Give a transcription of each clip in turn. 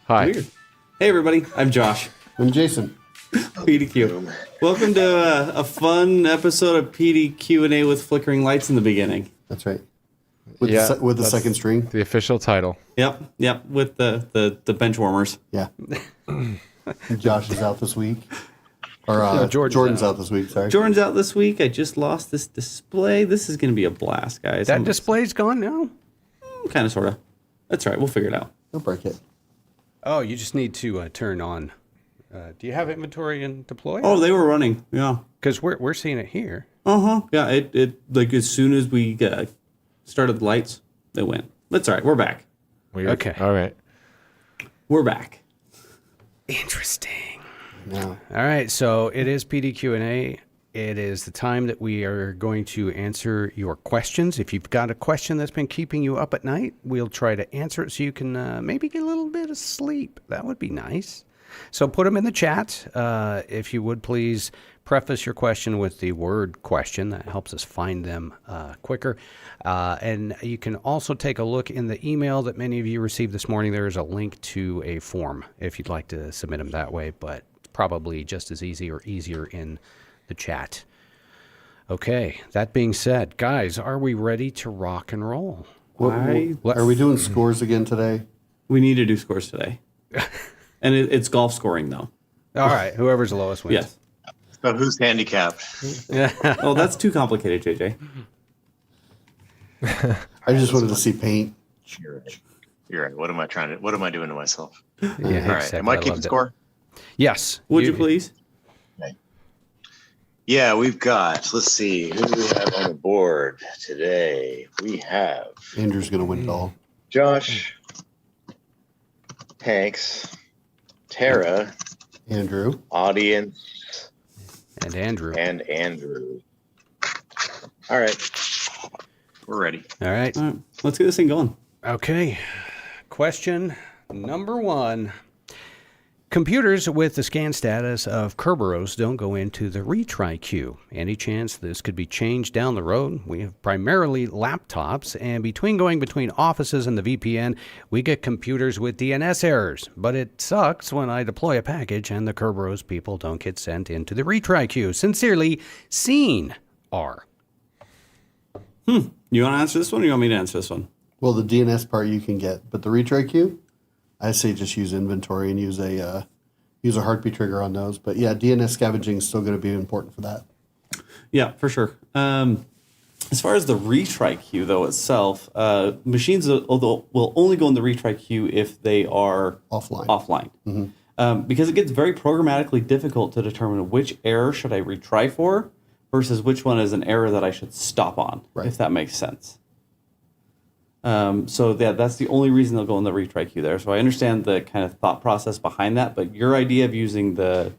Hi. Weird. Hey, everybody. I'm Josh. I'm Jason. PDQ. Welcome to a fun episode of PDQ&A with flickering lights in the beginning. That's right. With the second string. The official title. Yep. With the bench warmers. Yeah. Josh is out this week. Or Jordan's out this week, sorry. Jordan's out this week. I just lost this display. This is going to be a blast, guys. That display's gone now? Kind of, sort of. That's right. We'll figure it out. Don't break it. Oh, you just need to turn on. Do you have inventory and deploy? Oh, they were running. Yeah. Because we're seeing it here. Yeah, it like as soon as we started the lights, they went. That's all right. We're back. Weird. Okay. All right. We're back. Interesting. No. All right, so it is PDQ&A. It is the time that we are going to answer your questions. If you've got a question that's been keeping you up at night, we'll try to answer it so you can maybe get a little bit of sleep. That would be nice. So put them in the chat. If you would please preface your question with the word question. That helps us find them quicker. And you can also take a look in the email that many of you received this morning. There is a link to a form if you'd like to submit them that way, but probably just as easy or easier in the chat. Okay, that being said, guys, are we ready to rock and roll? Are we doing scores again today? We need to do scores today. And it's golf scoring, though. All right, whoever's the lowest wins. Yes. So who's handicapped? Oh, that's too complicated, JJ. I just wanted to see paint. You're right. What am I doing to myself? Yeah, All right. exactly. Am I keeping score? Yes. Would you please? Okay. Yeah, we've got, let's see, who do we have on the board today? We have Andrew's going to win it all. Josh, Hanks, Tara, Andrew, audience, And Andrew. and Andrew. All right. We're ready. All right. All right, let's get this thing going. Okay. Question number 1. Computers with the scan status of Kerberos don't go into the retry queue. Any chance this could be changed down the road? We have primarily laptops, and between offices and the VPN, we get computers with DNS errors. But it sucks when I deploy a package and the Kerberos people don't get sent into the retry queue. Sincerely, Seen R. You want to answer this one, or you want me to answer this one? well, the DNS part you can get, but the retry queue, I say just use inventory and use a heartbeat trigger on those. But yeah, DNS scavenging is still going to be important for that. Yeah, for sure. As far as the retry queue, though, itself, machines will only go in the retry queue if they are offline. Because it gets very programmatically difficult to determine which error should I retry for versus which one is an error that I should stop on, if that makes sense. So that's the only reason they'll go in the retry queue there. So I understand the kind of thought process behind that, but your idea of using the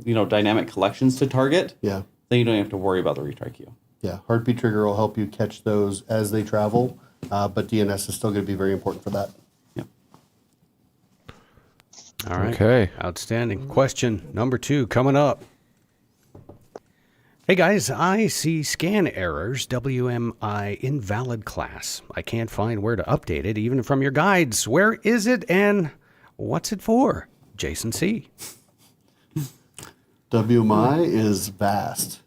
dynamic collections to target, then you don't have to worry about the retry queue. Yeah, heartbeat trigger will help you catch those as they travel, but DNS is still going to be very important for that. Yeah. All right. Okay. Outstanding. Question number 2 coming up. Hey guys, I see scan errors, WMI invalid class. I can't find where to update it, even from your guides. Where is it and what's it for? Jason C. WMI is vast.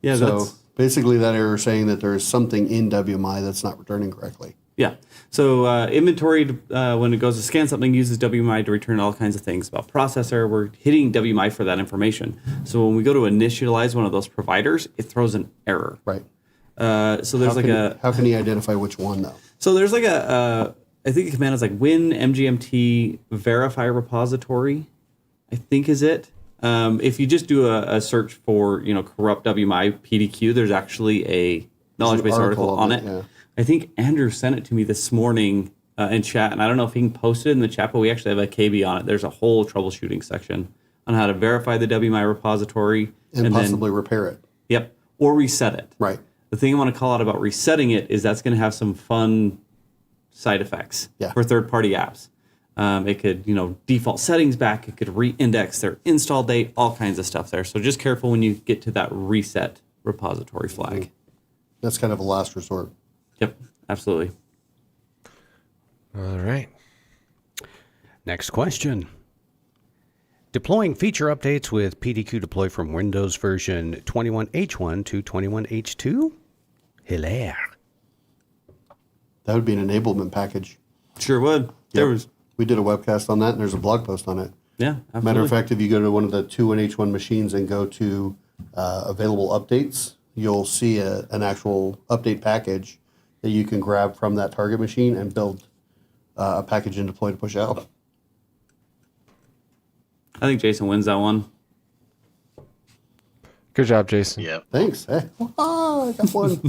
Yeah, so basically that error is saying that there is something in WMI that's not returning correctly. Yeah. So inventory, when it goes to scan something, uses WMI to return all kinds of things about processor. We're hitting WMI for that information. So when we go to initialize one of those providers, it throws an error. Right. So there's how can you identify which one though? So there's like I think the command is like win mgmt verify repository, I think is it. If you just do a search for corrupt WMI PDQ, there's actually a knowledge base article on it. Yeah. I think Andrew sent it to me this morning in chat, and I don't know if he can post it in the chat, but we actually have a KB on it. There's a whole troubleshooting section on how to verify the WMI repository. And possibly then repair it. Yep, or reset it. Right. The thing I want to call out about resetting it is that's going to have some fun side effects for third-party apps. It could, default settings back. It could re-index their install date, all kinds of stuff there. So just careful when you get to that reset repository flag. That's kind of a last resort. Yep, absolutely. All right. Next question. Deploying feature updates with PDQ Deploy from Windows version 21H1 to 21H2? Hilaire. That would be an enablement package. Sure would. There was, We did a webcast on that, and there's a blog post on it. yeah, absolutely. Matter of fact, if you go to one of the 2 and H1 machines and go to available updates, you'll see an actual update package that you can grab from that target machine and build a package and deploy to push out. I think Jason wins that one. Good job, Jason. Yep. Thanks. Hey, I got one.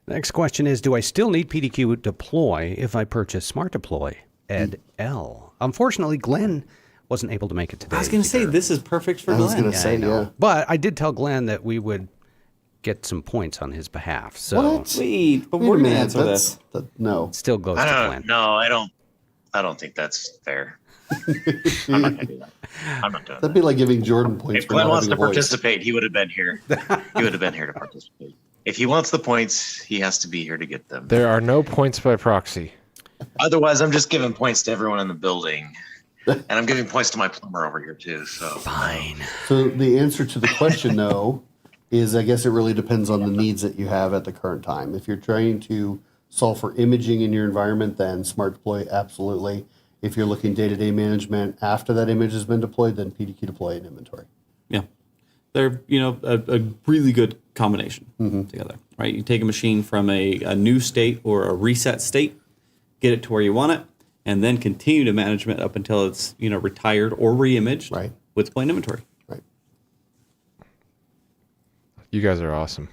Next question is, do I still need PDQ Deploy if I purchase SmartDeploy? Ed L. Unfortunately, Glenn wasn't able to make it today. I was going to say, this is perfect for I was Glenn. going to say, yeah. But I did tell Glenn that we would get some points on his behalf. So What? Sweet. But Wait we're a going to minute. answer this. No. still goes I to don't Glenn. no, I don't think that's fair. I'm not gonna do that. I'm not doing That'd that. be like giving Jordan points If for Glenn not wants having to a voice. participate, he would have been here. He would have been here to participate. If he wants the points, he has to be here to get them. There are no points by proxy. Otherwise, I'm just giving points to everyone in the building. And I'm giving points to my plumber over here, too. So Fine. So the answer to the question, though, is I guess it really depends on the needs that you have at the current time. If you're trying to solve for imaging in your environment, then SmartDeploy, absolutely. If you're looking day-to-day management after that image has been deployed, then PDQ Deploy and Inventory. Yeah. They're, a really good combination together, right? You take a machine from a new state or a reset state, get it to where you want it, and then continue to manage it up until it's, retired or re-imaged Right. with Deploy and Inventory. Right. You guys are awesome.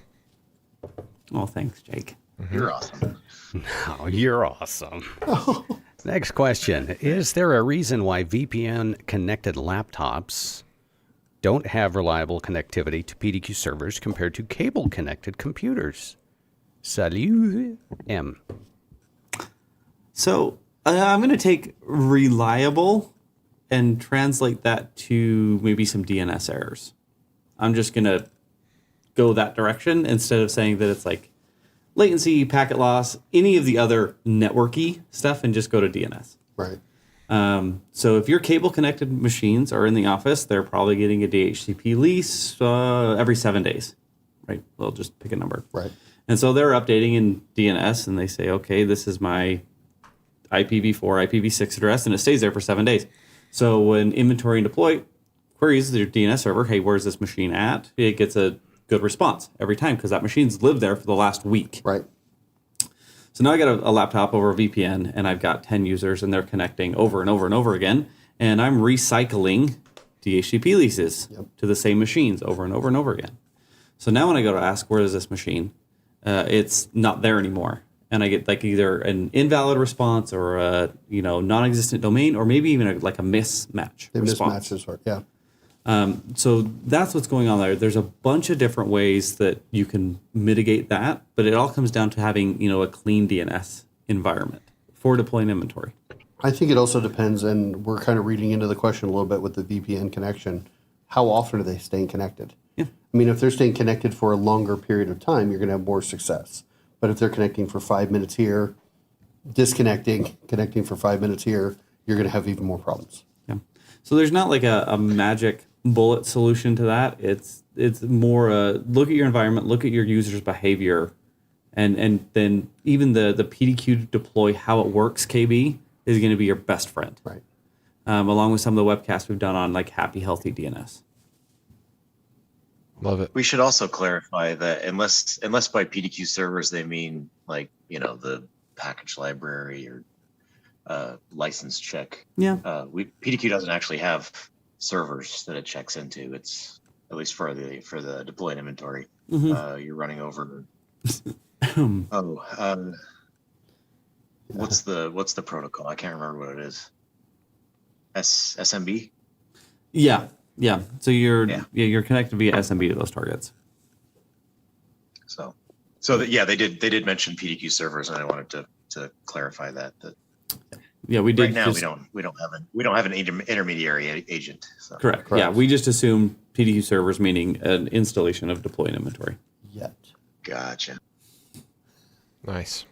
Oh, thanks, Jake. you're awesome. Oh, you're awesome. Next question. Is there a reason why VPN-connected laptops don't have reliable connectivity to PDQ servers compared to cable-connected computers? Salut, M. So I'm going to take reliable and translate that to maybe some DNS errors. I'm just going to go that direction instead of saying that it's like latency, packet loss, any of the other networky stuff, and just go to DNS. Right. So if your cable connected machines are in the office, they're probably getting a DHCP lease every 7 days, right? They'll just pick a number. Right. And so they're updating in DNS and they say, okay, this is my IPv4, IPv6 address, and it stays there for 7 days. So when Inventory and Deploy queries their DNS server, hey, where's this machine at? It gets a good response every time because that machine's lived there for the last week. Right. So now I got a laptop over a VPN and I've got 10 users and they're connecting over and over and over again. And I'm recycling DHCP leases to the same machines over and over and over again. So now when I go to ask, where is this machine? It's not there anymore. And I get like either an invalid response or a, non-existent domain, or maybe even like a mismatch They response. mismatch this part. Yeah. So that's what's going on there. There's a bunch of different ways that you can mitigate that, but it all comes down to having, a clean DNS environment for deploying inventory. I think it also depends, and we're kind of reading into the question a little bit with the VPN connection. How often are they staying connected? Yeah. I mean, if they're staying connected for a longer period of time, you're going to have more success. But if they're connecting for 5 minutes here, disconnecting, connecting for 5 minutes here, you're going to have even more problems. Yeah. So there's not like a magic bullet solution to that. It's more look at your environment, look at your users' behavior, and then even the PDQ deploy how it works KB is going to be your best friend. Right. Along with some of the webcasts we've done on like happy, healthy DNS. Love it. We should also clarify that unless by PDQ servers they mean like the package library or license check. Yeah. PDQ doesn't actually have servers that it checks into. It's at least for the deployed inventory. You're running over. What's the protocol? I can't remember what it is. SMB. Yeah. So you're connected via SMB to those targets. So they did mention PDQ servers, and I wanted to clarify that. Yeah, we did. Right now we don't have an intermediary agent. So. Correct. Yeah, we just assume PDQ servers meaning an installation of deployed inventory. Yet. Gotcha. Nice.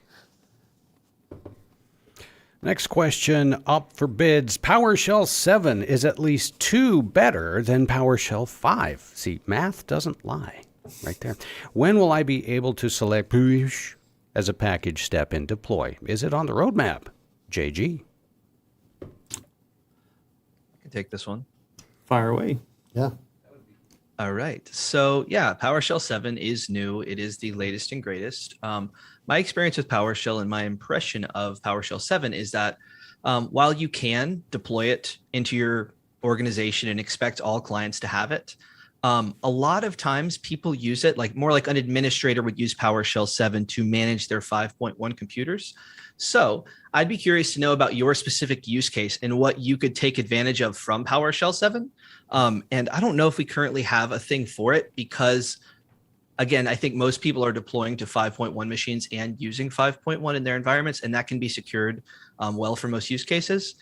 Next question up for bids. PowerShell 7 is at least 2 better than PowerShell 5. See, math doesn't lie. Right there. When will I be able to select Pwsh as a package step in deploy? Is it on the roadmap? JG. I can take this one. Fire away. Yeah. All right. So yeah, PowerShell 7 is new. It is the latest and greatest. My experience with PowerShell and my impression of PowerShell 7 is that while you can deploy it into your organization and expect all clients to have it, a lot of times people use it like more like an administrator would use PowerShell 7 to manage their 5.1 computers. So I'd be curious to know about your specific use case and what you could take advantage of from PowerShell 7. And I don't know if we currently have a thing for it because, again, I think most people are deploying to 5.1 machines and using 5.1 in their environments, and that can be secured well for most use cases.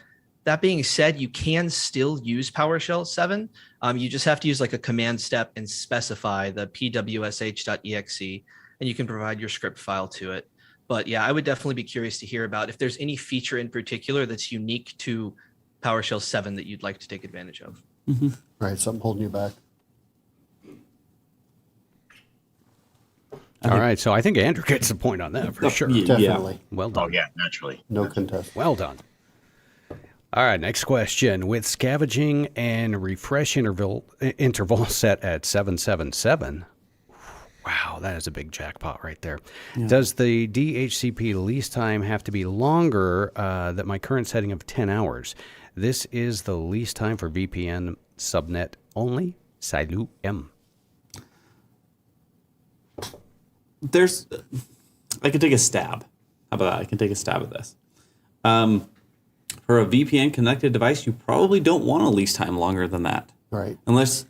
That being said, you can still use PowerShell 7. You just have to use like a command step and specify the pwsh.exe, and you can provide your script file to it. But yeah, I would definitely be curious to hear about if there's any feature in particular that's unique to PowerShell 7 that you'd like to take advantage of. Mm-hmm. Right. Something holding you back. All right. So I think Andrew gets the point on that for sure. Definitely. Well Oh done. yeah, naturally. No contest. Well done. All right, next question. With scavenging and refresh interval set at 777, wow, that is a big jackpot right there. Yeah. Does the DHCP lease time have to be longer than my current setting of 10 hours? This is the lease time for VPN subnet only. Salut M. I could take a stab. How about that? I can take a stab at this. For a VPN connected device, you probably don't want a lease time longer than that. Right. Unless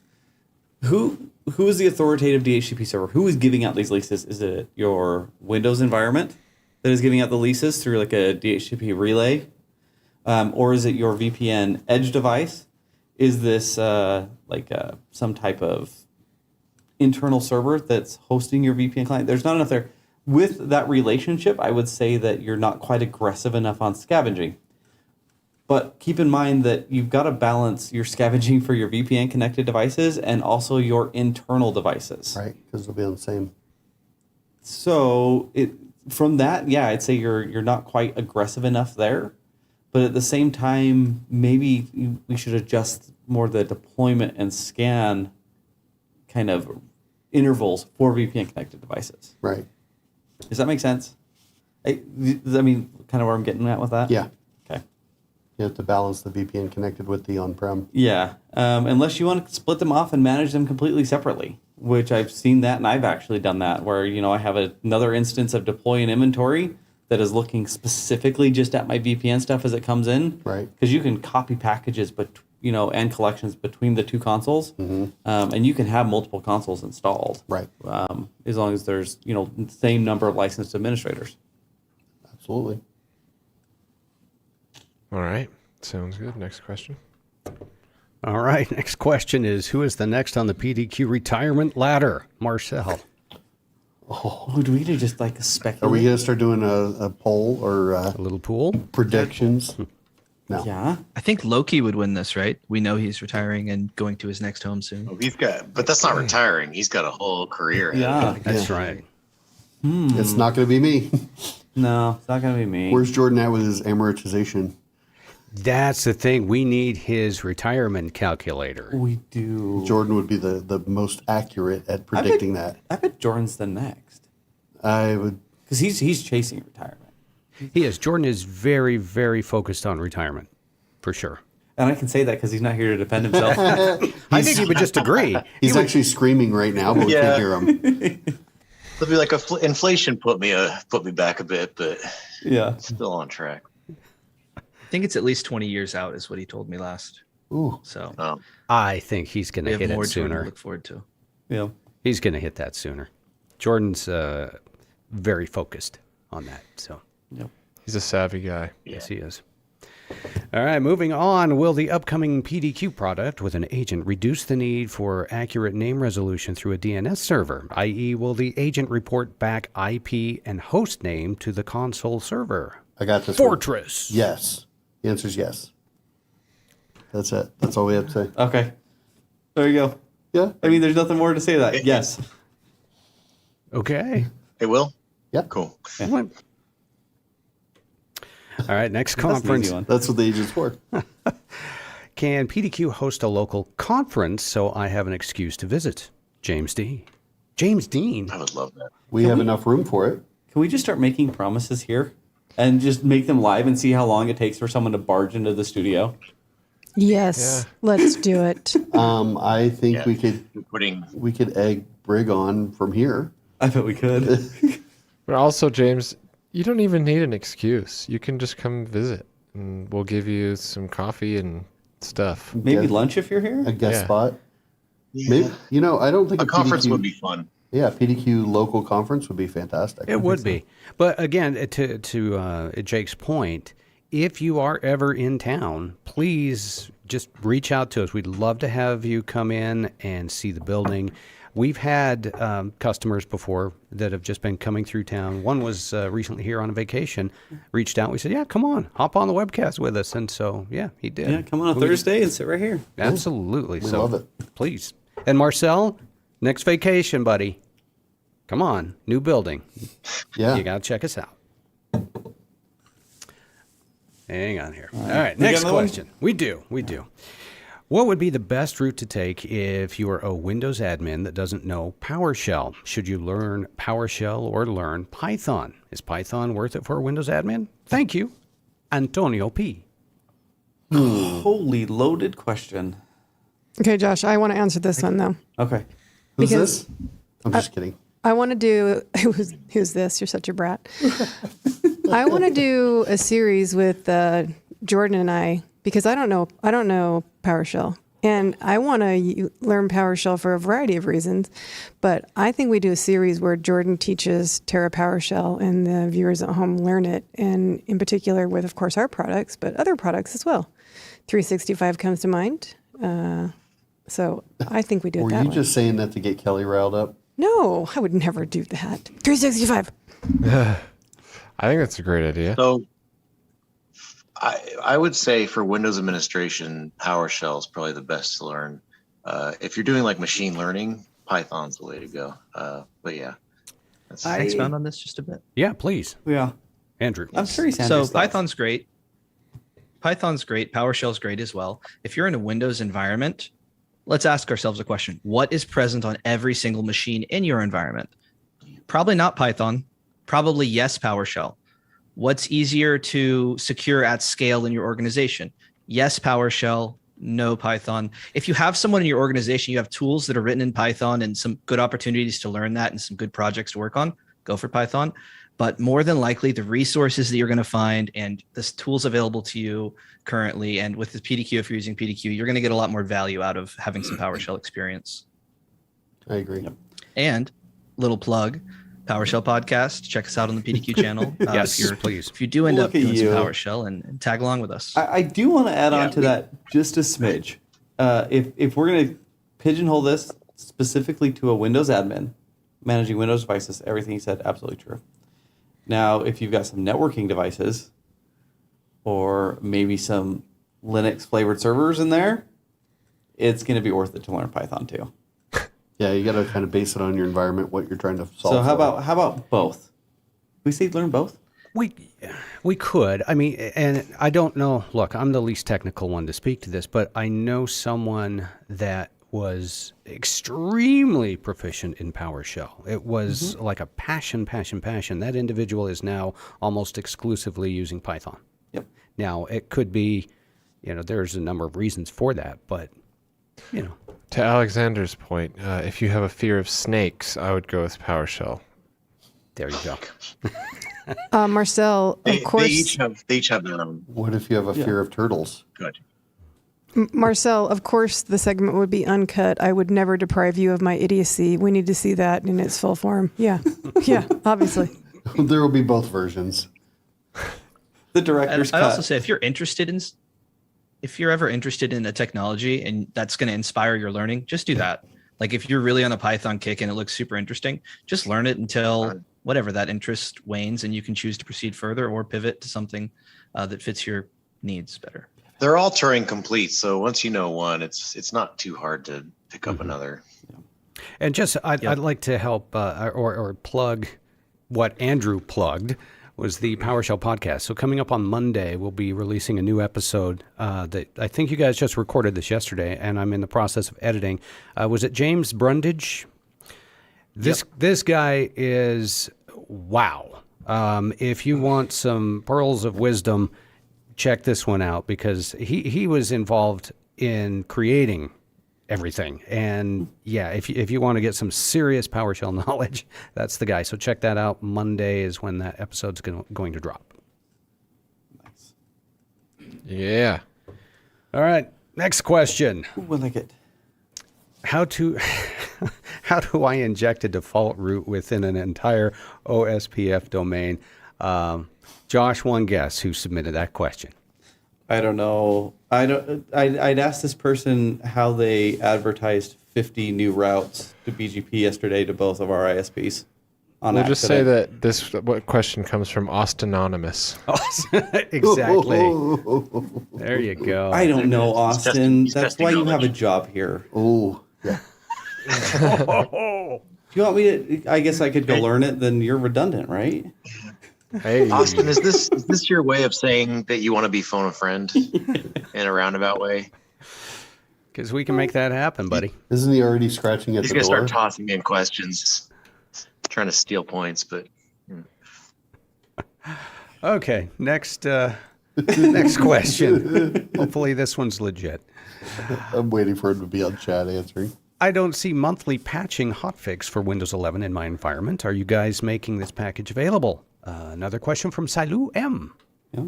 who is the authoritative DHCP server? Who is giving out these leases? Is it your Windows environment that is giving out the leases through like a DHCP relay? Or is it your VPN edge device? Is this some type of internal server that's hosting your VPN client? There's not enough there. With that relationship, I would say that you're not quite aggressive enough on scavenging. But keep in mind that you've got to balance your scavenging for your VPN connected devices and also your internal devices. Right, because they'll be on the same. So from that, yeah, I'd say you're not quite aggressive enough there. But at the same time, maybe we should adjust more the deployment and scan kind of intervals for VPN connected devices. Right. Does that make sense? I mean, kind of where I'm getting at with that? Yeah. Okay. You have to balance the VPN connected with the on-prem. Yeah. Unless you want to split them off and manage them completely separately, which I've seen that, and I've actually done that, where, I have another instance of deploy and inventory that is looking specifically just at my VPN stuff as it comes in. Right. Because you can copy packages, and collections between the two consoles, and you can have multiple consoles installed. Right. As long as there's, the same number of licensed administrators. Absolutely. All right. Sounds good. Next question. All right. Next question is, who is the next on the PDQ retirement ladder? Marcel. Oh, do we need to just speculate? Are we going to start doing a poll or A little pool? predictions? No. Yeah. I think Loki would win this, right? We know he's retiring and going to his next home soon. Oh, but that's not retiring. He's got a whole career. ahead of him. Yeah. That's right. It's not going to be me. No, it's not going to be me. Where's Jordan at with his amortization? That's the thing. We need his retirement calculator. We do. Jordan would be the most accurate at predicting that. I bet Jordan's the next. I would. Because he's chasing retirement. He is. Jordan is very, very focused on retirement, for sure. And I can say that because he's not here to defend himself. I think he would just agree. He's actually screaming right now, but we Yeah. can't hear him. It'll be like inflation put me back a bit, but Yeah. still on track. I think it's at least 20 years out is what he told me last. Ooh. So I think he's going we to have hit more it Jordan to sooner. look forward to. Yeah. He's going to hit that sooner. Jordan's very focused on that. So, Yep. He's a savvy guy. yes, he is. All right, moving on. Will the upcoming PDQ product with an agent reduce the need for accurate name resolution through a DNS server? i.e., will the agent report back IP and host name to the console server? I got this. one. Fortress. Yes. The answer is yes. That's it. That's all we have to say. Okay. There you go. Yeah. I mean, there's nothing more to say to that. Yes. Okay. It will. Yep. Cool. All right, next That's an conference. easy one. That's what the agent's for. Can PDQ host a local conference so I have an excuse to visit? James D. James Dean. I would love that. We have enough room for it. Can we just start making promises here and just make them live and see how long it takes for someone to barge into the studio? Yes, let's do it. I think Yeah. we could egg Brig on from here. I bet we could. But also, James, you don't even need an excuse. You can just come visit, and we'll give you some coffee and stuff. Maybe Yeah. lunch if you're here. A guest Yeah. spot. Maybe, I don't think A conference PDQ would be fun. Yeah, PDQ local conference would be fantastic. It would be. But again, to Jake's point, if you are ever in town, please just reach out to us. We'd love to have you come in and see the building. We've had customers before that have just been coming through town. One was recently here on a vacation, reached out. We said, yeah, come on, hop on the webcast with us. And so, yeah, he did. Yeah, come on a Thursday and sit right here. Absolutely. We So love it. please. And Marcel, next vacation, buddy. Come on, new building. Yeah. You got to check us out. Hang on here. All right, We got next another one? question. We do. What would be the best route to take if you are a Windows admin that doesn't know PowerShell? Should you learn PowerShell or learn Python? Is Python worth it for a Windows admin? Thank you, Antonio P. Holy loaded question. Okay, Josh, I want to answer this one though. Okay. Who's Because- this? I'm just kidding. I want to do who's this? You're such a brat. I want to do a series with Jordan and I because I don't know PowerShell, and I want to learn PowerShell for a variety of reasons. But I think we do a series where Jordan teaches Terra PowerShell, and the viewers at home learn it, and in particular with, of course, our products, but other products as well. 365 comes to mind. So I think we do it Were that you way. just saying that to get Kelly riled up? No, I would never do that. 365. I think that's a great idea. So I would say for Windows administration, PowerShell is probably the best to learn. If you're doing like machine learning, Python's the way to go. But yeah, that's, Can I expound on this just a bit? Yeah, please, Yeah. Andrew. I'm sure he's So Python's great. Python's great. PowerShell's great as well. If you're in a Windows environment, let's ask ourselves a question. What is present on every single machine in your environment? Probably not Python. Probably yes, PowerShell. What's easier to secure at scale in your organization? Yes, PowerShell. No, Python. If you have someone in your organization, you have tools that are written in Python and some good opportunities to learn that and some good projects to work on, go for Python. But more than likely, the resources that you're going to find and the tools available to you currently, and with the PDQ, if you're using PDQ, you're going to get a lot more value out of having some PowerShell experience. I agree. And little plug, PowerShell podcast. Check us out on the PDQ channel. Yes, if please. If you do end Look up at doing some you. PowerShell and tag along with us. I do want to add on Yeah, to that just a smidge. If we're going to pigeonhole this specifically to a Windows admin, managing Windows devices, everything you said, absolutely true. Now, if you've got some networking devices or maybe some Linux flavored servers in there, it's going to be worth it to learn Python too. Yeah, you got to kind of base it on your environment, what you're trying to solve. So how for. about both? We say learn both? We could. I mean, and I don't know. Look, I'm the least technical one to speak to this, but I know someone that was extremely proficient in PowerShell. It was like a passion. That individual is now almost exclusively using Python. Yep. Now, it could be, there's a number of reasons for that, but, To Alexander's point, if you have a fear of snakes, I would go with PowerShell. there you go. Marcel, they of course. they each have their own. What if you have a fear of turtles? Good. Marcel, of course, the segment would be uncut. I would never deprive you of my idiocy. We need to see that in its full form. Yeah. Yeah, obviously. There will be both versions. The director's I'd cut. also say if you're ever interested in a technology and that's going to inspire your learning, just do that. Like if you're really on a Python kick and it looks super interesting, just learn it until whatever that interest wanes, and you can choose to proceed further or pivot to something that fits your needs better. They're all Turing complete, so once you know one, it's not too hard to pick up another. And just, I'd like to help or plug what Andrew plugged was the PowerShell podcast. So coming up on Monday, we'll be releasing a new episode that I think you guys just recorded this yesterday, and I'm in the process of editing. Was it James Brundage? This guy is wow. If you want some pearls of wisdom, check this one out, because he was involved in creating everything. And yeah, if you want to get some serious PowerShell knowledge, that's the guy. So check that out. Monday is when that episode's going to drop. Nice. Yeah. All right. Next question. Ooh, I like it. How do I inject a default root within an entire OSPF domain? Josh, one guess who submitted that question. I don't know. I'd asked this person how they advertised 50 new routes to BGP yesterday to both of our ISPs. We'll just say that this question comes from Austinanonymous. Exactly. There you go. I don't know, Austin. He's That's testing why you knowledge. have a job here. Oh, yeah. Do you want me to? I guess I could go learn it. Then you're redundant, right? Hey, Austin, is this your way of saying that you want to be phone a friend in a roundabout way? Because we can make that happen, buddy. Isn't he already scratching at He's the gonna door? start tossing in questions, trying to steal points, but Okay, next question. Hopefully this one's legit. I'm waiting for him to be on chat answering. I don't see monthly patching hotfix for Windows 11 in my environment. Are you guys making this package available? Another question from Salu M. Yeah.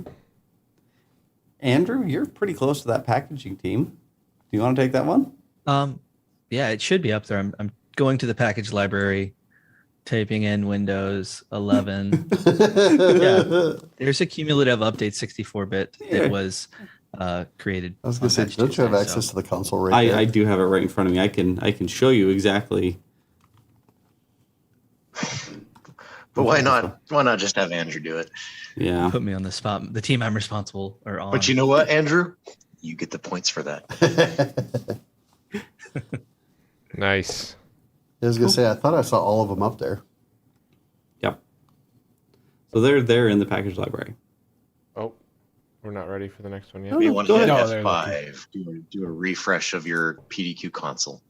Andrew, you're pretty close to that packaging team. Do you want to take that one? Yeah, it should be up there. I'm going to the package library, typing in Windows 11. Yeah, there's a cumulative update 64-bit that was created. I was going to say, on patch don't you have Tuesday, access so- to the console right there? I do have it right in front of me. I can show you exactly. but why not? Why not just have Andrew do it? Yeah. Put me on the spot. The team I'm responsible or on. But you know what, Andrew? You get the points for that. nice. I was going to say, I thought I saw all of them up there. Yep. So they're in the package library. Oh, we're not ready for the next one yet. You want go to hit ahead. No, F5, do a refresh of your PDQ console.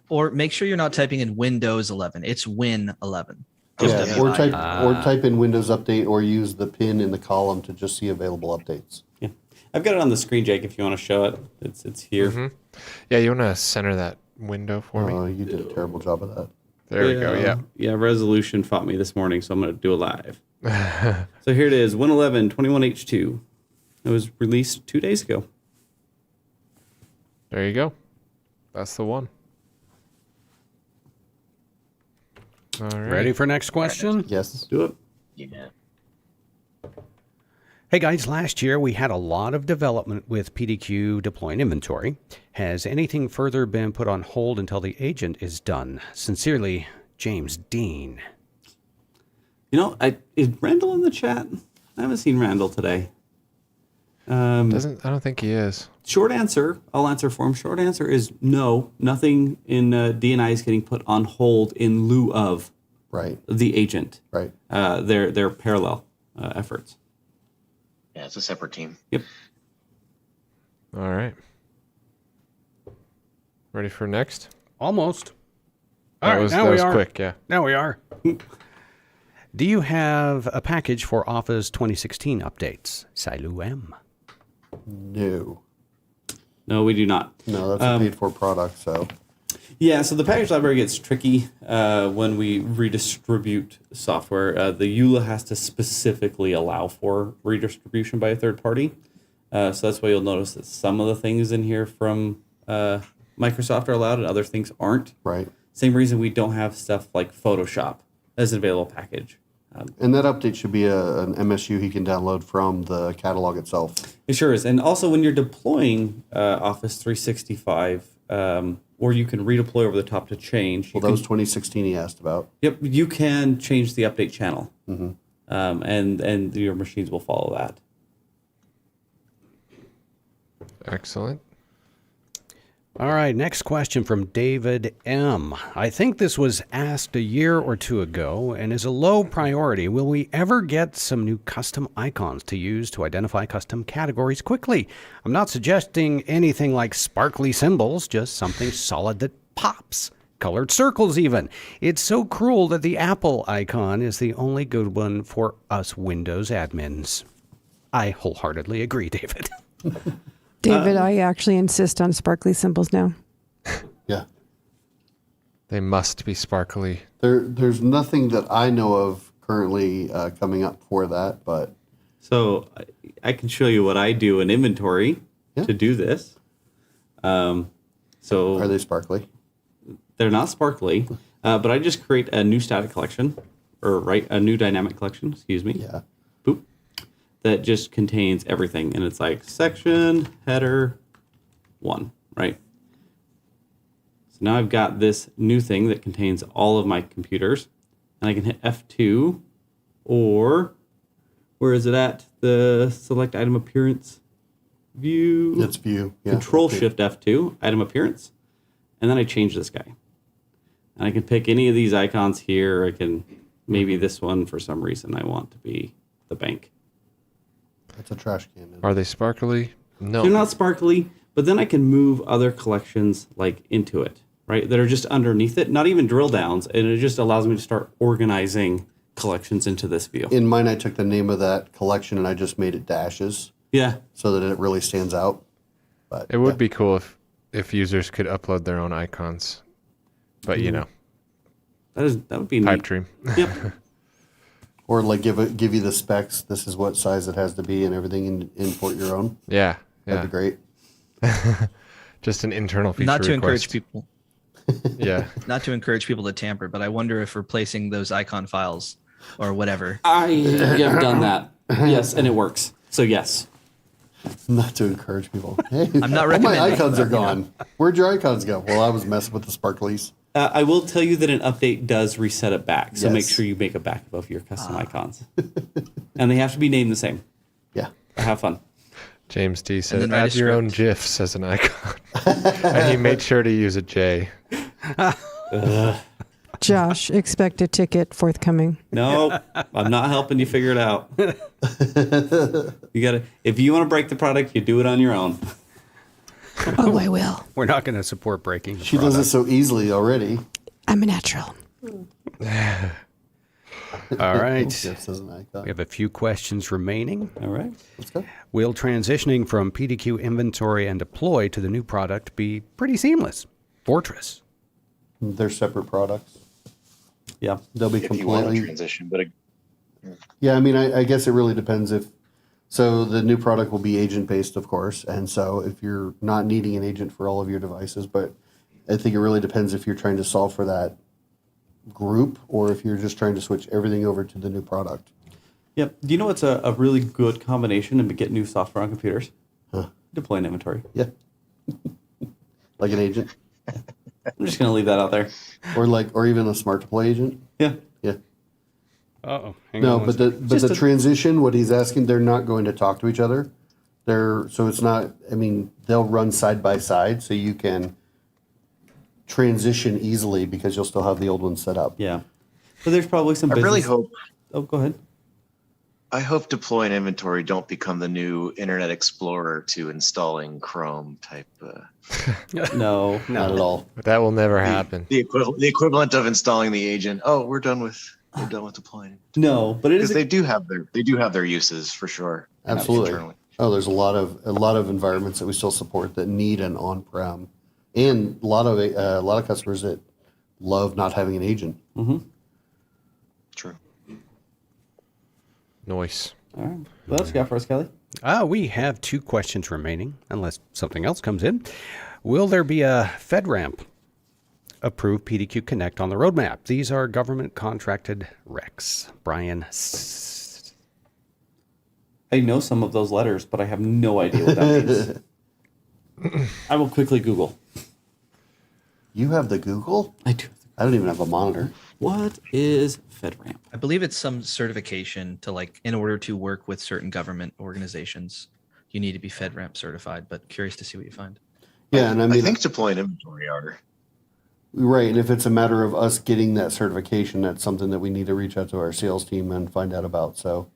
Or make sure you're not typing in Windows 11. It's Win 11. Just Yeah, WI. or type in Windows Update or use the pin in the column to just see available updates. Yeah. I've got it on the screen, Jake, if you want to show it. It's here. Yeah, you want to center that window for me? Oh, you did a terrible job of that. There we go. Yeah. Yeah, Resolution fought me this morning, so I'm going to do it live. So here it is, Win11 21H2. It was released 2 days ago. There you go. That's the one. All right. Ready for next question? Yes. Do it. Yeah. Hey guys, last year we had a lot of development with PDQ Deploy and Inventory. Has anything further been put on hold until the agent is done? Sincerely, James Dean. You know, is Randall in the chat? I haven't seen Randall today. I don't think he is. Short answer, I'll answer for him. Short answer is no. Nothing in D&I is getting put on hold in lieu of Right. the agent. Right. They're parallel efforts. Yeah, it's a separate team. Yep. All right. Ready for next? Almost. That All right, was, now that we was are. quick, yeah. Now we are. Do you have a package for Office 2016 updates? Salu M. No. No, we do not. No, that's a paid for product, so. Yeah, so the package library gets tricky when we redistribute software. The EULA has to specifically allow for redistribution by a third party. So that's why you'll notice that some of the things in here from Microsoft are allowed and other things aren't. Right. Same reason we don't have stuff like Photoshop as an available package. And that update should be an MSU he can download from the catalog itself. It sure is. And also when you're deploying Office 365 or you can redeploy over the top to change. Well, that was 2016 he asked about. Yep, you can change the update channel, and your machines will follow that. Excellent. All right, next question from David M. I think this was asked a year or two ago and is a low priority. Will we ever get some new custom icons to use to identify custom categories quickly? I'm not suggesting anything like sparkly symbols, just something solid that pops. Colored circles even. It's so cruel that the Apple icon is the only good one for us Windows admins. I wholeheartedly agree, David. David, I actually insist on sparkly symbols now. Yeah. They must be sparkly. There's nothing that I know of currently coming up for that, but So I can show you what I do in inventory to do this. So are they sparkly? they're not sparkly, but I just create a new static collection, or a new dynamic collection, excuse me. Yeah. Boop. That just contains everything. And it's like section, header, 1, right? So now I've got this new thing that contains all of my computers. And I can hit F2, or where is it at? The select item appearance view. It's view. Yeah. Control Shift F2, item appearance. And then I change this guy. And I can pick any of these icons here. I can, maybe this one for some reason I want to be the bank. It's a trash can. Are they sparkly? No. They're not sparkly, but then I can move other collections like into it, right? That are just underneath it, not even drill downs, and it just allows me to start organizing collections into this view. In mine, I took the name of that collection and I just made it dashes Yeah. so that it really stands out. But It would be cool if users could upload their own icons. But, you know, That would be pipe neat. dream. Yep. Or like give you the specs. This is what size it has to be and everything, and import your own. Yeah. That'd Yeah. be great. Just an internal feature Not to request. encourage people, Yeah. not to encourage people to tamper, but I wonder if replacing those icon files or whatever. I have done that. Yes, and it works. So yes. Not to encourage people. Hey, I'm not all my recommending, icons are but, you know. gone. Where'd your icons go? Well, I was messing with the sparklies. I will tell you that an update does reset it back. So make Yes. sure you make a backup of your custom icons. And they have to be named the same. Yeah. Have fun. James D said, then write a add your own script. GIFs as an icon. And he made sure to use a J. Josh, expect a ticket forthcoming. No, I'm not helping you figure it out. You gotta, if you want to break the product, you do it on your own. Oh, I will. We're not going to support breaking the She does it product. so easily already. I'm a natural. All right. GIFs as an icon. We have a few questions remaining. All right. Let's go. Will transitioning from PDQ Inventory and Deploy to the new product be pretty seamless? Fortress. They're separate products. Yeah. They'll be If you want to completely. transition, but Yeah, I mean, I guess it really depends if. So the new product will be agent based, of course, and so if you're not needing an agent for all of your devices, but I think it really depends if you're trying to solve for that group or if you're just trying to switch everything over to the new product. Yep. Do you know what's a really good combination to get new software on computers? Deploy an inventory. Yeah, like an agent, I'm just going to leave that out there. or even a SmartDeploy agent. Yeah. Yeah. Uh-oh. No, but the transition, what he's asking, they're not going to talk to each other. So it's not, I mean, they'll run side by side so you can transition easily because you'll still have the old one set up. Yeah. But there's probably some I really business- hope Oh, go ahead. I hope deploy and inventory don't become the new Internet Explorer to installing Chrome type. No. Not at all. That will never happen. The equivalent of installing the agent. Oh, we're done with deploying. No, but it is Because they do have their uses for sure. Absolutely. Internally. Oh, there's a lot of environments that we still support that need an on-prem, and a lot of customers that love not having an agent. True. Noise. All right. What else you got for us, Kelly? We have 2 questions remaining, unless something else comes in. Will there be a FedRAMP approved PDQ Connect on the roadmap? These are government contracted recs. Brian. I know some of those letters, but I have no idea what that means. I will quickly Google. You have the Google? I do. I don't even have a monitor. What is FedRAMP? I believe it's some certification to like, in order to work with certain government organizations, you need to be FedRAMP certified, but curious to see what you find. Yeah, and I mean, think deploy and inventory are. right. And if it's a matter of us getting that certification, that's something that we need to reach out to our sales team and find out about. So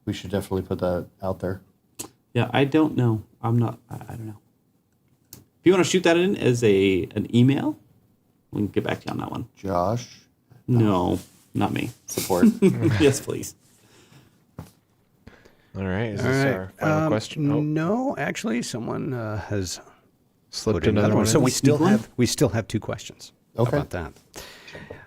we should definitely put that out there. Yeah, I don't know. I don't know. If you want to shoot that in as an email, we can get back to you on that one. Josh, No, not me. support. Yes, please. All right. Is All this right. our final question? Oh, No, actually, someone has slipped put another one. So in. we still have 2 questions. Okay. How about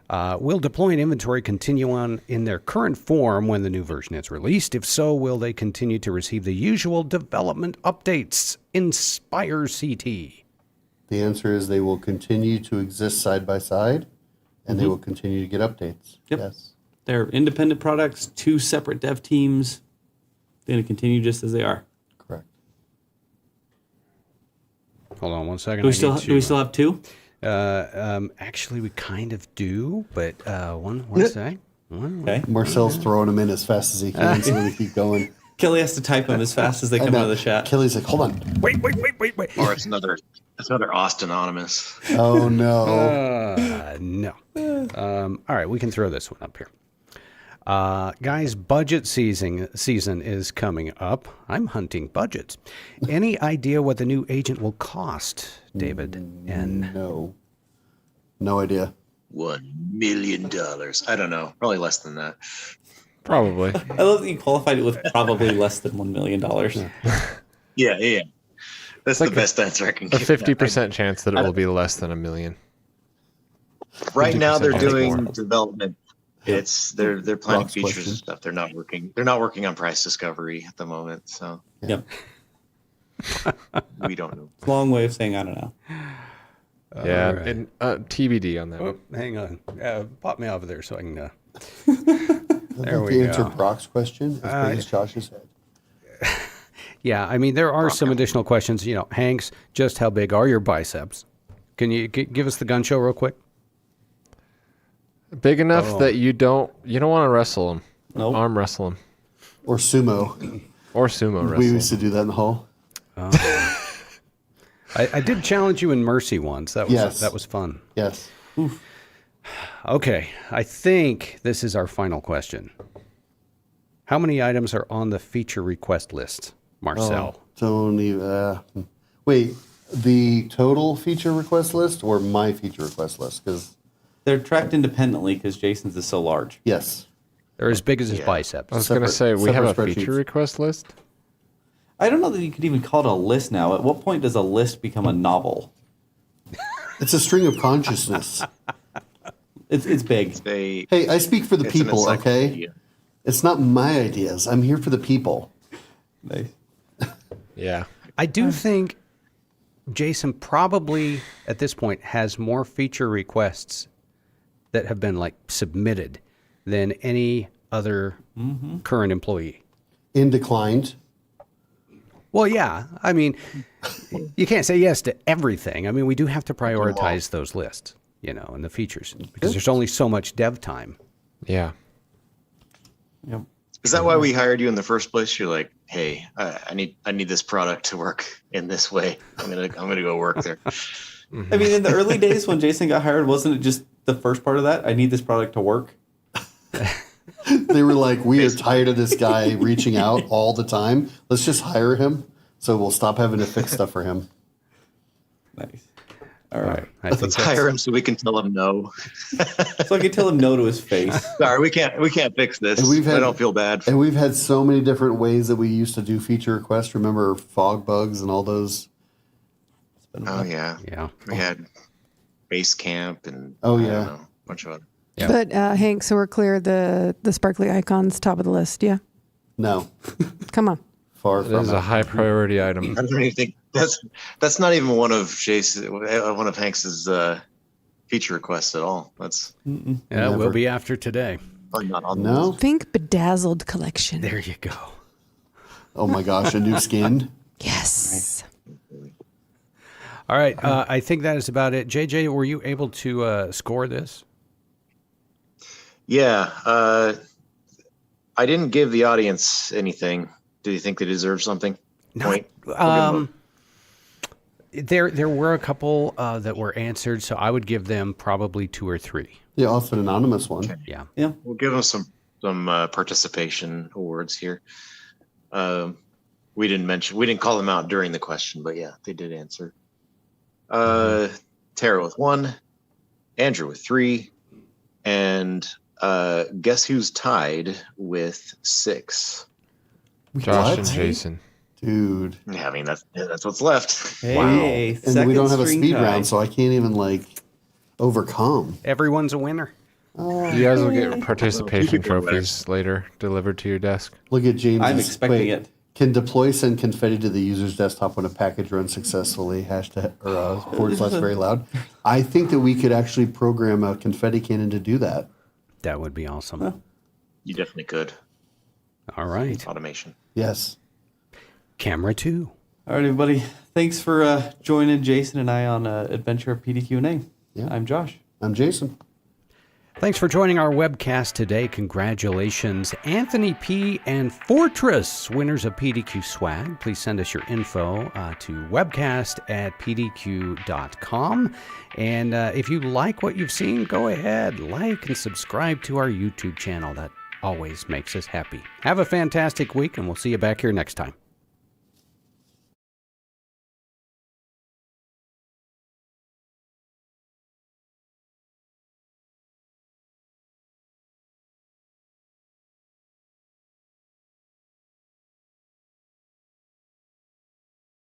that? Will deploy and inventory continue on in their current form when the new version is released? If so, will they continue to receive the usual development updates? Inspire CT. The answer is they will continue to exist side by side, and they will continue to get updates. Yep. Yes. They're independent products, 2 separate dev teams. They're going to continue just as they are. Correct. Hold on one second. Do we still have 2? Actually, we kind of do, but one sec. Okay. Marcel's throwing them in as fast as he can, so we keep going. Kelly has to type them as fast as they come out of the chat. Kelly's like, hold on. Wait. Or it's another Austin-anonymous. Oh, no. No. All right, we can throw this one up here. Guys, budget season is coming up. I'm hunting budgets. Any idea what the new agent will cost, David? And No idea. $1 million. I don't know. Probably less than that. Probably. I love that you qualified it with probably less than $1 million. Yeah. That's the best answer I can A give. 50% chance that it will be less than $1 million. Right now, they're 50% doing more. development. They're planning Rock's features question. and stuff. They're not working on price discovery at the moment. So Yep. we don't know. Long way of saying I don't know. Yeah, right. and TBD on that. oh, hang on, pop me over there so I can. I'd There like we to answer go. Brock's question as big as Josh's head. Yeah, I mean there are some additional questions. You know, Hanks, just how big are your biceps? Can you give us the gun show real quick? Big enough that you don't want to wrestle him. Nope. Arm wrestle him. Or sumo. Or sumo wrestle. We used to do that in the hall. I did challenge you in Mercy once. That was fun. Yes. Okay, I think this is our final question. How many items are on the feature request list, Marcel? Tony, wait, the total feature request list or my feature request list? Because They're tracked independently because Jason's is so large. yes, They're as big as his Yeah. biceps. I was going to say, we have a separate feature spreadsheets. request list? I don't know that you could even call it a list now. At what point does a list become a novel? it's a string of consciousness. It's big. Hey, I speak for the It's an people, okay? encyclopedia. It's not my ideas. I'm here for the people. Nice. Yeah. I do think Jason probably at this point has more feature requests that have been like submitted than any other current employee. In declined. Well, yeah. I mean, you can't say yes to everything. I mean, we do have to prioritize those lists, you know, and the features because there's only so much dev time. Yeah. Yep. Is that why we hired you in the first place? You're like, hey, I need this product to work in this way. I'm gonna go work there. I mean, in the early days when Jason got hired, wasn't it just the first part of that? I need this product to work. They were like, we are tired of this guy reaching out all the time. Let's just hire him so we'll stop having to fix stuff for him. Nice. All right. I think Let's hire him so we can tell him no. So I can tell him no to his face. Sorry, we can't fix this. And I don't feel bad. And we've had so many different ways that we used to do feature requests. Remember fog bugs and all those? Oh yeah, Yeah. we had base camp and Oh, I yeah. don't know, a bunch of other. Yeah. But Hank, so we're clear. The sparkly icons top of the list. Yeah, No, come on. far It from is it. a high priority item. I don't even think that's not even one of Hanks's feature requests at all. That's Yeah, Never. we'll be after today. probably not on the No? list. Think bedazzled collection. There you go. Oh my gosh, a new skin? Yes. All right. I think that is about it. JJ, were you able to score this? Yeah. I didn't give the audience anything. Do you think they deserve something? Point. There were a couple that were answered, so I would give them probably 2 or 3. Yeah, off an anonymous one. Okay. Yeah. Yeah. We'll give them some participation awards here. We didn't call them out during the question, but yeah, they did answer. Tara with 1, Andrew with 3, and guess who's tied with 6? Josh What? and Jason. Dude. Yeah, I mean that's what's left. Hey, And we don't have a second speed string round, tie. so I can't even overcome. Everyone's a winner. You guys will get participation trophies later delivered to your desk. Look at James. I'm expecting it. Can deploy send confetti to the user's desktop when a package runs successfully? Hashtag or / very loud. I think that we could actually program a confetti cannon to do that. That would be awesome. You definitely could. All right. Automation. Yes. Camera 2. All right, everybody. Thanks for joining Jason and I on Adventure of PDQ&A. Yeah. I'm Josh. I'm Jason. Thanks for joining our webcast today. Congratulations, Anthony P. and Fortress, winners of PDQ swag. Please send us your info to webcast@pdq.com. And if you like what you've seen, go ahead, like and subscribe to our YouTube channel. That always makes us happy. Have a fantastic week, and we'll see you back here next time.